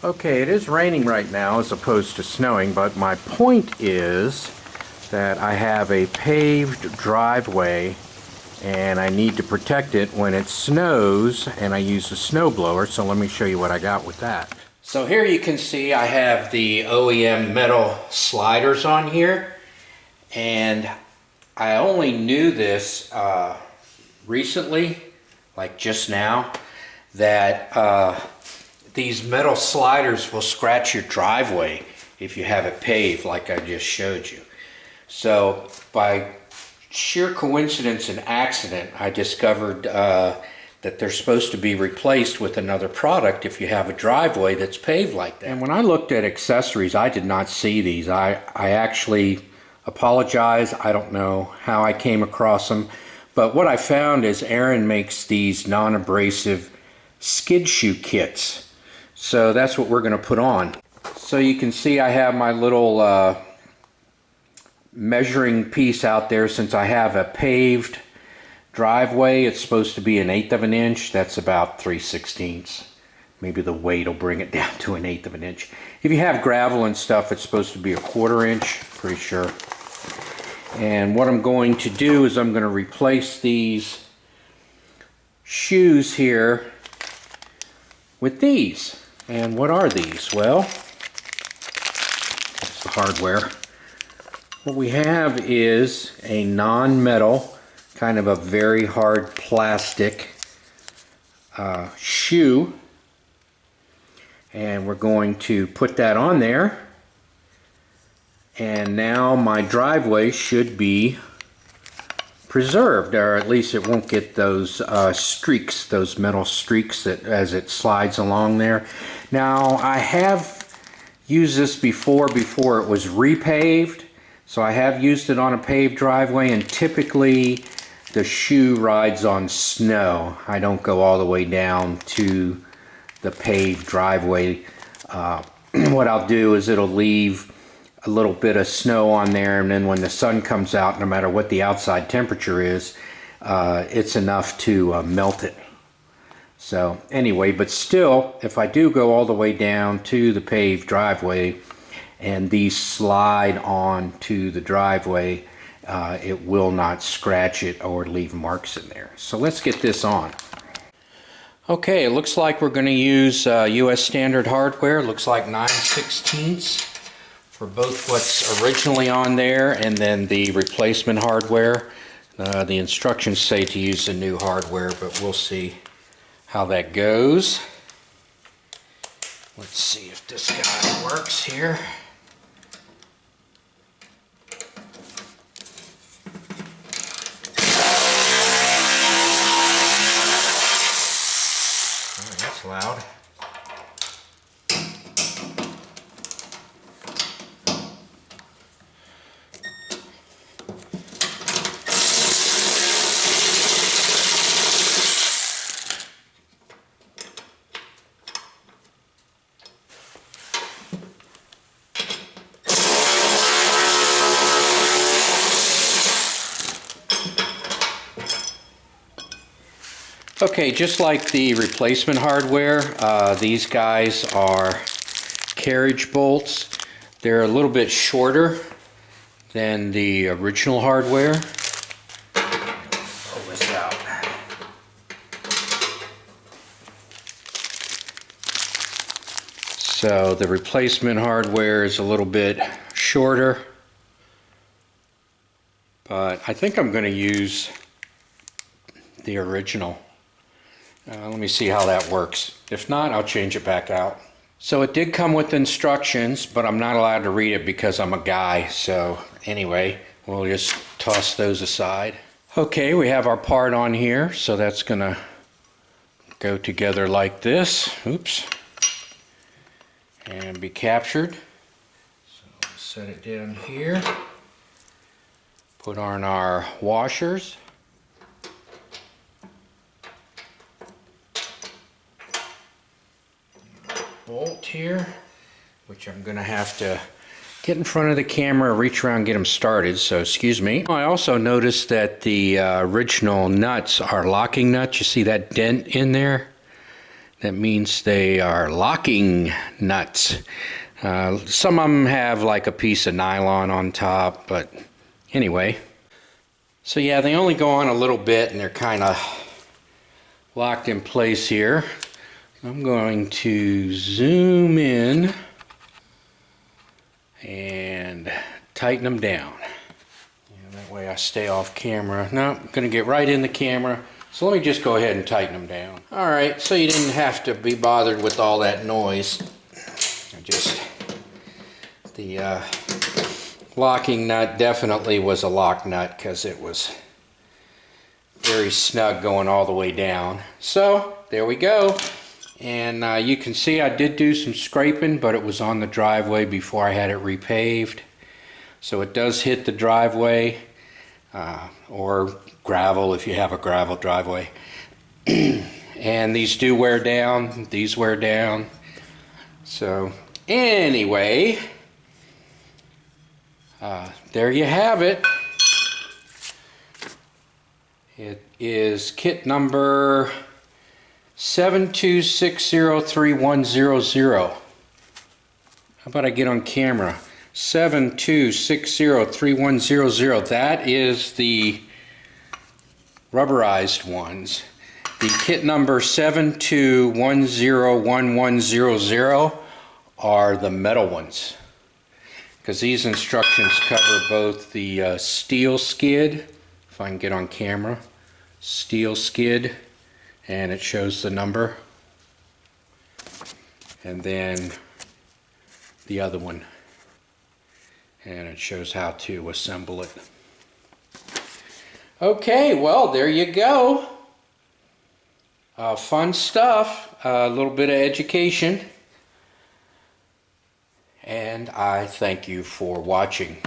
Okay, it is raining right now as opposed to snowing, but my point is that I have a paved driveway and I need to protect it when it snows, and I use a snowblower, so let me show you what I got with that. So here you can see I have the OEM metal sliders on here, and I only knew this recently, like just now, that these metal sliders will scratch your driveway if you have it paved like I just showed you. So by sheer coincidence and accident, I discovered that they're supposed to be replaced with another product if you have a driveway that's paved like that. And when I looked at accessories, I did not see these. I actually apologize. I don't know how I came across them, but what I found is Ariens makes these non-abrasive skid shoe kits. So that's what we're going to put on. So you can see I have my little measuring piece out there. Since I have a paved driveway, it's supposed to be 1/8 of an inch. That's about 3/16. Maybe the weight will bring it down to 1/8 of an inch. If you have gravel and stuff, it's supposed to be 1/4 inch, pretty sure. And what I'm going to do is I'm going to replace these shoes here with these. And what are these? Well, that's the hardware. What we have is a non-metal, kind of a very hard plastic shoe. And we're going to put that on there. And now my driveway should be preserved, or at least it won't get those streaks, those metal streaks that as it slides along there. Now I have used this before it was repaved, so I have used it on a paved driveway, and typically the shoe rides on snow. I don't go all the way down to the paved driveway. What I'll do is it'll leave a little bit of snow on there, and then when the sun comes out, no matter what the outside temperature is, it's enough to melt it. So anyway, but still, if I do go all the way down to the paved driveway and these slide on to the driveway, it will not scratch it or leave marks in there. So let's get this on. Okay, it looks like we're going to use US standard hardware. It looks like 9/16 for both what's originally on there and then the replacement hardware. The instructions say to use the new hardware, but we'll see how that goes. Let's see if this guy works here. Oh, that's loud. Okay, just like the replacement hardware, these guys are carriage bolts. They're a little bit shorter than the original hardware. Pull this out. So the replacement hardware is a little bit shorter, but I think I'm going to use the original. Let me see how that works. If not, I'll change it back out. So it did come with instructions, but I'm not allowed to read it because I'm a guy. So anyway, we'll just toss those aside. Okay, we have our part on here, so that's gonna go together like this. Oops. And be captured. So set it down here. Put on our washers. Bolt here, which I'm going to have to get in front of the camera, reach around, get them started, so excuse me. I also noticed that the original nuts are locking nuts. You see that dent in there? That means they are locking nuts. Some of them have like a piece of nylon on top, but anyway. So yeah, they only go on a little bit and they're kind of locked in place here. I'm going to zoom in and tighten them down. And that way I stay off camera. No, I'm going to get right in the camera. So let me just go ahead and tighten them down. Alright, so you didn't have to be bothered with all that noise. The locking nut definitely was a lock nut because it was very snug going all the way down. So there we go. And you can see I did do some scraping, but it was on the driveway before I had it repaved. So it does hit the driveway, or gravel if you have a gravel driveway. And these do wear down, these wear down. So anyway, there you have it. It is kit number 72603100. How about I get on camera? 72603100. That is the rubberized ones. The kit number 72101100 are the metal ones, because these instructions cover both the steel skid, if I can get on camera, steel skid, and it shows the number, and then the other one, and it shows how to assemble it. Okay, well, there you go. Fun stuff, a little bit of education, and I thank you for watching.